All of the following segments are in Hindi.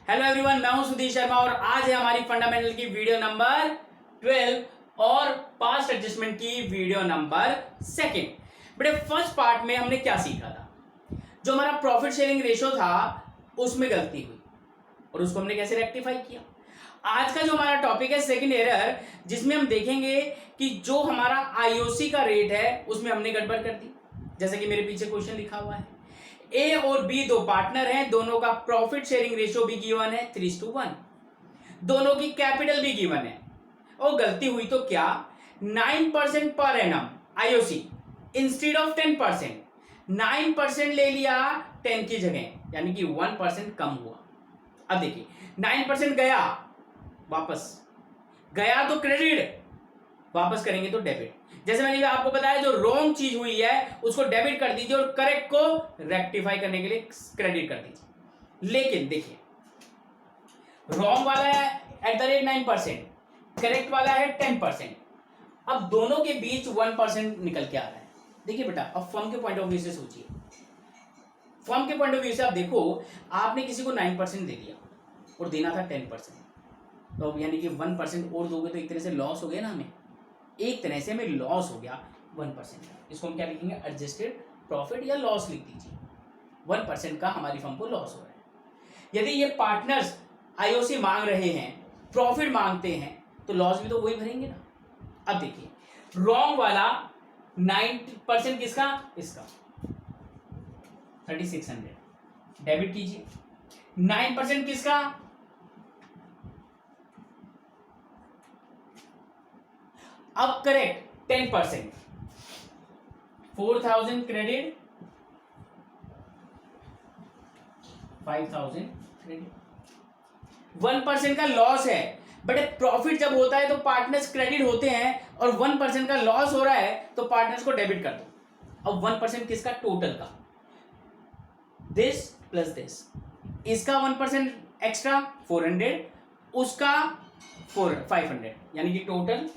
हेलो एवरीवन, मैं हूं सुधीर शर्मा और आज है हमारी फंडामेंटल की वीडियो नंबर 12 और पास्ट एडजस्टमेंट की वीडियो नंबर 2। बड़े फर्स्ट पार्ट में हमने क्या सीखा था? जो हमारा प्रॉफिट शेयरिंग रेशो था उसमें गलती हुई और उसको हमने कैसे रेक्टिफाई किया। आज का जो हमारा टॉपिक है सेकंड एरर, जिसमें हम देखेंगे कि जो हमारा आईओसी का रेट है उसमें हमने गड़बड़ कर दी। जैसे कि मेरे पीछे क्वेश्चन लिखा हुआ है, ए और बी दो पार्टनर हैं, दोनों का प्रॉफिट शेयरिंग रेशियो भी गिवन है 3:1, दोनों की कैपिटल भी गिवन है। और गलती हुई तो क्या, 9% per annum IOC instead of 10%, 9% ले लिया 10 की जगह, यानी कि 1% कम हुआ। अब देखिए 9% गया, वापस गया तो क्रेडिट, वापस करेंगे तो डेबिट। जैसे मैंने आपको बताया, जो रॉन्ग चीज हुई है उसको डेबिट कर दीजिए और करेक्ट को रेक्टिफाई करने के लिए क्रेडिट कर दीजिए। लेकिन देखिए, रॉन्ग वाला है @9%, करेक्ट वाला है 10%। अब दोनों के बीच 1% निकल के आ रहा है। देखिए बेटा, अब फर्म के पॉइंट ऑफ व्यू से सोचिए। फर्म के पॉइंट ऑफ व्यू से आप देखो, आपने किसी को 9% दे दिया और देना था 10%, तो अब यानी कि 1% और दोगे तो एक तरह से लॉस हो गया ना, हमें एक तरह से हमें लॉस हो गया 1%। इसको हम क्या लिखेंगे, एडजस्टेड प्रॉफिट या लॉस लिख दीजिए। 1% का हमारी फर्म को लॉस हो रहा है। यदि ये पार्टनर्स आईओसी मांग रहे हैं, प्रॉफिट मांगते हैं, तो लॉस भी तो वही भरेंगे ना। अब देखिए, रॉन्ग वाला 9% किसका, इसका 3600 डेबिट कीजिए। 9% किसका, अब करेक्ट 10%, 4000 क्रेडिट, 5000 क्रेडिट। 1% का लॉस है, बट प्रॉफिट जब होता है तो पार्टनर्स क्रेडिट होते हैं, और 1% का लॉस हो रहा है तो पार्टनर्स को डेबिट कर दो। अब 1% किसका, टोटल का, दिस प्लस दिस, इसका 1% एक्स्ट्रा 400, उसका 500, यानी कि टोटल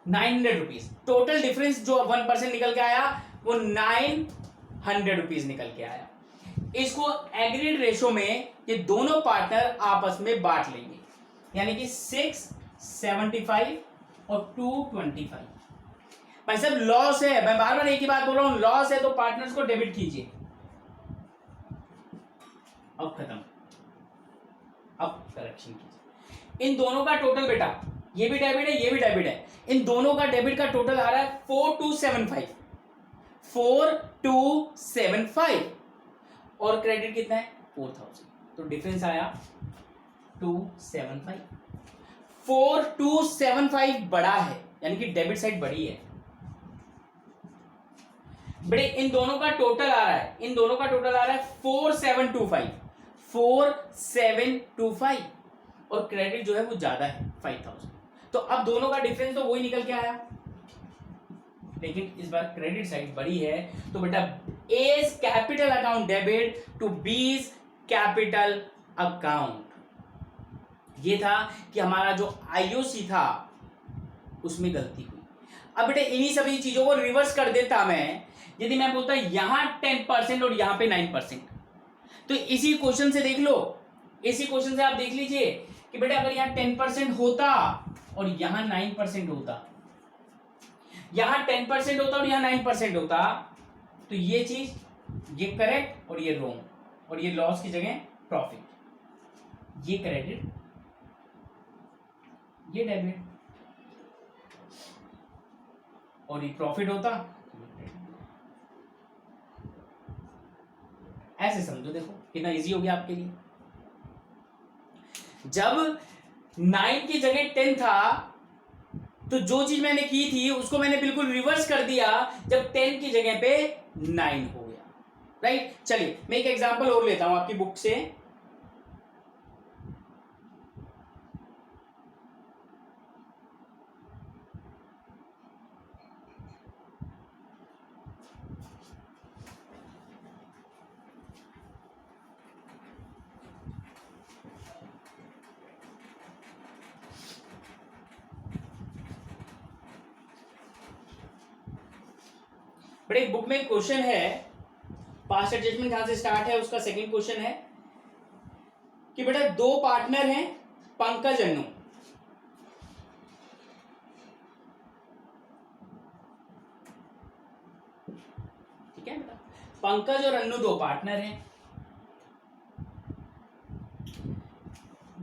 900 रुपीज। टोटल डिफरेंस जो 1% निकल के आया वो 900 रुपीज निकल के आया। इसको एग्रीड रेशो में ये दोनों पार्टनर आपस में बांट लेंगे, यानी कि 675 और 225। भाई साहब लॉस है, मैं बार बार एक ही बात बोल रहा हूं, लॉस है तो पार्टनर्स को डेबिट कीजिए। अब खत्म, अब करेक्शन कीजिए। इन दोनों का टोटल बेटा, ये भी डेबिट है, ये भी डेबिट है, इन दोनों का डेबिट का टोटल आ रहा है 4275 और क्रेडिट कितना है 4000, तो डिफरेंस आया 275। 4275 बड़ा है, यानी कि डेबिट साइड बड़ी है। बड़े इन दोनों का टोटल आ रहा है, इन दोनों का टोटल आ रहा है 4725 और क्रेडिट जो है वो ज्यादा है 5000, तो अब दोनों का डिफरेंस तो वही निकल के आया, लेकिन इस बार क्रेडिट साइड बड़ी है। तो बेटा as capital account debit to B's capital account, ये था कि हमारा जो आईओसी था उसमें गलती हुई। अब बेटे इन्हीं सभी चीजों को रिवर्स कर देता मैं, यदि मैं बोलता यहां 10% और यहां पे 9%, तो इसी क्वेश्चन से देख लो, इसी क्वेश्चन से आप देख लीजिए कि बेटा अगर यहां 10% होता और यहां 9% होता, यहां 10% होता और यहां 9% होता, तो ये चीज, ये करेक्ट और ये रॉन्ग, और ये लॉस की जगह प्रॉफिट, ये क्रेडिट, ये डेबिट, और ये प्रॉफिट होता। ऐसे समझो, देखो कितना इजी हो गया आपके लिए। जब 9 की जगह 10 था तो जो चीज मैंने की थी उसको मैंने बिल्कुल रिवर्स कर दिया जब 10 की जगह पे 9 हो गया, राइट। चलिए मैं एक एग्जांपल और लेता हूं आपकी बुक से। बट एक बुक में क्वेश्चन है, पास्ट एडजस्टमेंट जहां से स्टार्ट है उसका सेकंड क्वेश्चन है, कि बेटा दो पार्टनर हैं, पंकज अन्नू, ठीक है बेटा, पंकज और अन्नू दो पार्टनर हैं,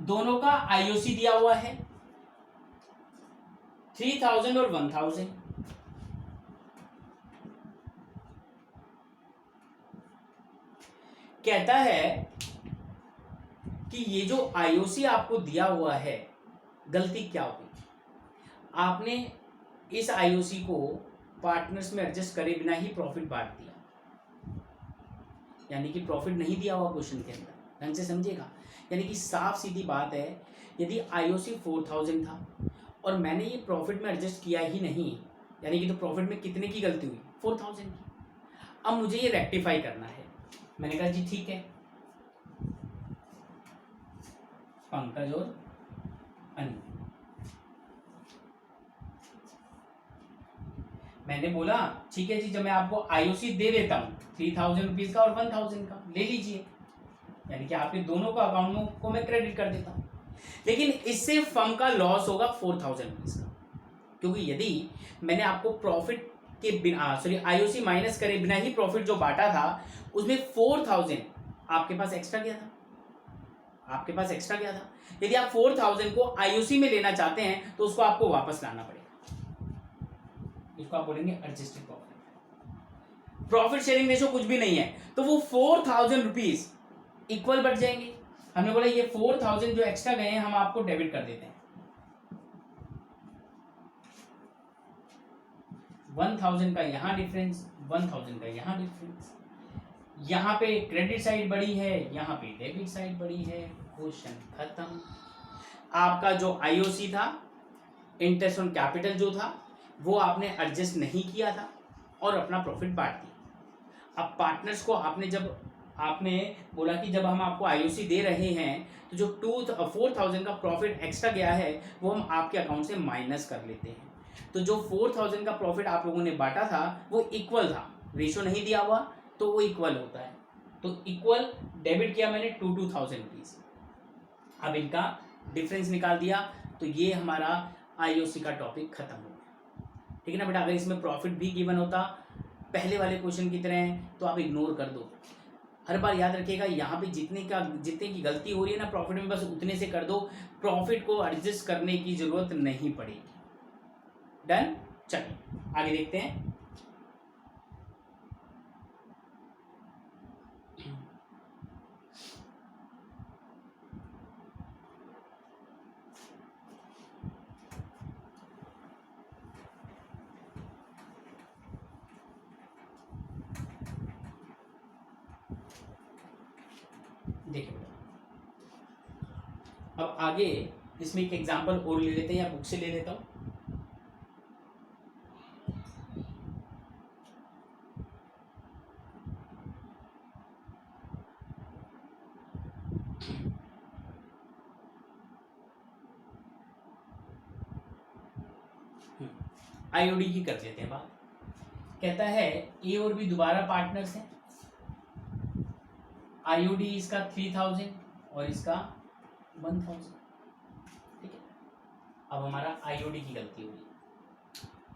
दोनों का आईओसी दिया हुआ है 3000 और 1000। कहता है कि ये जो आईओसी आपको दिया हुआ है, गलती क्या हुई, आपने इस आईओसी को पार्टनर्स में एडजस्ट करे बिना ही प्रॉफिट बांट दिया, यानी कि प्रॉफिट नहीं दिया हुआ क्वेश्चन के अंदर, ढंग से समझिएगा। यानी कि साफ सीधी बात है, यदि आईओसी 4000 था और मैंने ये प्रॉफिट में एडजस्ट किया ही नहीं, यानी कि तो प्रॉफिट में कितने की गलती हुई, 4000 की। अब मुझे ये रेक्टिफाई करना है। मैंने कहा जी ठीक है, पंकज और अन्नू, मैंने बोला ठीक है जी, जब मैं आपको आईओसी दे देता हूँ 3000 रुपीज का और 1000 का, ले लीजिए, यानी कि आपके दोनों का अकाउंट को मैं क्रेडिट कर देता हूँ। लेकिन इससे फर्म का लॉस होगा 4000 रुपीज का, क्योंकि यदि मैंने आपको प्रॉफिट के बिना, सॉरी, आईओसी माइनस करे बिना ही प्रॉफिट जो बांटा था, उसमें 4000 आपके पास एक्स्ट्रा गया था, आपके पास एक्स्ट्रा गया था। यदि आप 4000 को आईओसी में लेना चाहते हैं तो उसको आपको वापस लाना पड़ेगा, इसको आप बोलेंगे adjusted profit. Profit sharing ratio कुछ भी नहीं है, तो वो 4000 रुपीज इक्वल बढ़ जाएंगे। हमने बोला ये 4000 जो एक्स्ट्रा गए हैं हम आपको डेबिट कर देते हैं, 1000 का यहां डिफरेंस, 1000 का यहां डिफरेंस, यहां पे क्रेडिट साइड बढ़ी है, यहां पे डेबिट साइड बढ़ी है, क्वेश्चन खत्म। आपका जो आईओसी था, इंटरेस्ट ऑन कैपिटल जो था, वो आपने एडजस्ट नहीं किया था और अपना प्रॉफिट बांट दिया। अब पार्टनर्स को आपने बोला कि जब हम आपको आईओसी दे रहे हैं तो जो 4000 का प्रॉफिट एक्स्ट्रा गया है वो हम आपके अकाउंट से माइनस कर लेते हैं। तो जो 4000 का प्रॉफिट आप लोगों ने बांटा था वो इक्वल था, रेशो नहीं दिया हुआ तो वो इक्वल होता है, तो इक्वल डेबिट किया मैंने 2000 रुपीज। अब इनका डिफरेंस निकाल दिया, तो ये हमारा आईओसी का टॉपिक खत्म हो गया, ठीक है ना बेटा। अगर इसमें प्रॉफिट भी गिवन होता पहले वाले क्वेश्चन की तरह तो आप इग्नोर कर दो। हर बार याद रखिएगा, यहाँ पे जितने की गलती हो रही है ना प्रॉफिट में, बस उतने से कर दो, प्रॉफिट को एडजस्ट करने की जरूरत नहीं पड़ेगी। डन, चलिए आगे देखते हैं। देखिए बेटा, अब आगे इसमें एक एग्जांपल और ले लेते हैं या बुक से ले लेता हूं। आईओडी की कर लेते हैं बात। कहता है ए और बी दोबारा पार्टनर्स हैं, आईओडी इसका 3000 और इसका 1000, ठीक है। अब हमारा आईओडी की गलती होगी,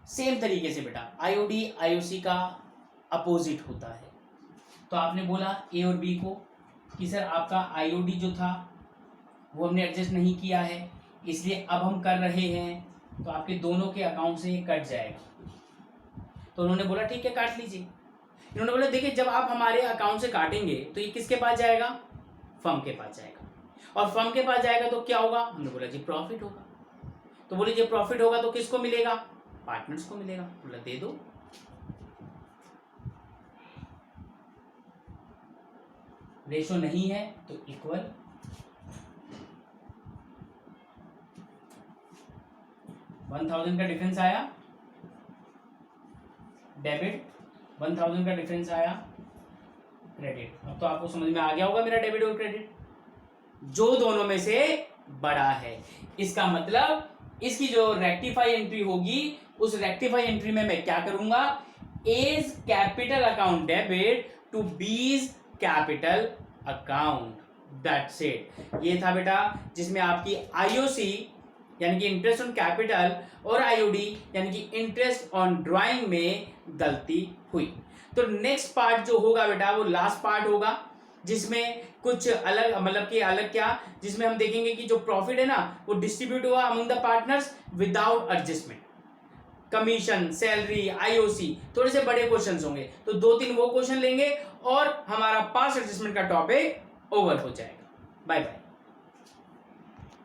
सेम तरीके से बेटा आईओडी आईओसी का अपोजिट होता है। तो आपने बोला ए और बी को कि सर आपका आईओडी जो था वो हमने एडजस्ट नहीं किया है, इसलिए अब हम कर रहे हैं, तो आपके दोनों के अकाउंट से ये कट जाएगा। तो उन्होंने बोला ठीक है काट लीजिए। इन्होंने बोला देखिए जब आप हमारे अकाउंट से काटेंगे तो ये किसके पास जाएगा, फर्म के पास जाएगा, और फर्म के पास जाएगा तो क्या होगा, हमने बोला जी प्रॉफिट होगा। तो बोले जब प्रॉफिट होगा तो किसको मिलेगा, पार्टनर्स को मिलेगा। बोला दे दो, रेशो नहीं है तो इक्वल, $1000 का डिफरेंस आया डेबिट, 1000 का डिफरेंस आया क्रेडिट। अब तो आपको समझ में आ गया होगा मेरा डेबिट और क्रेडिट जो दोनों में से बड़ा है। इसका मतलब इसकी जो रेक्टिफाई एंट्री होगी उस रेक्टिफाई एंट्री में मैं क्या करूंगा, as capital account debit to B's capital account, that's it. ये था बेटा जिसमें आपकी आईओसी यानी कि इंटरेस्ट ऑन कैपिटल और आईओडी यानी कि इंटरेस्ट ऑन ड्राइंग में गलती हुई। तो नेक्स्ट पार्ट जो होगा बेटा वो लास्ट पार्ट होगा जिसमें कुछ अलग मतलब कि अलग क्या, जिसमें हम देखेंगे कि जो प्रॉफिट है ना वो डिस्ट्रीब्यूट हुआ among the partners without adjustment, commission, salary, IOC, थोड़े से बड़े क्वेश्चंस होंगे। तो 2-3 वो क्वेश्चन लेंगे और हमारा पास्ट एडजस्टमेंट का टॉपिक ओवर हो जाएगा। Bye bye.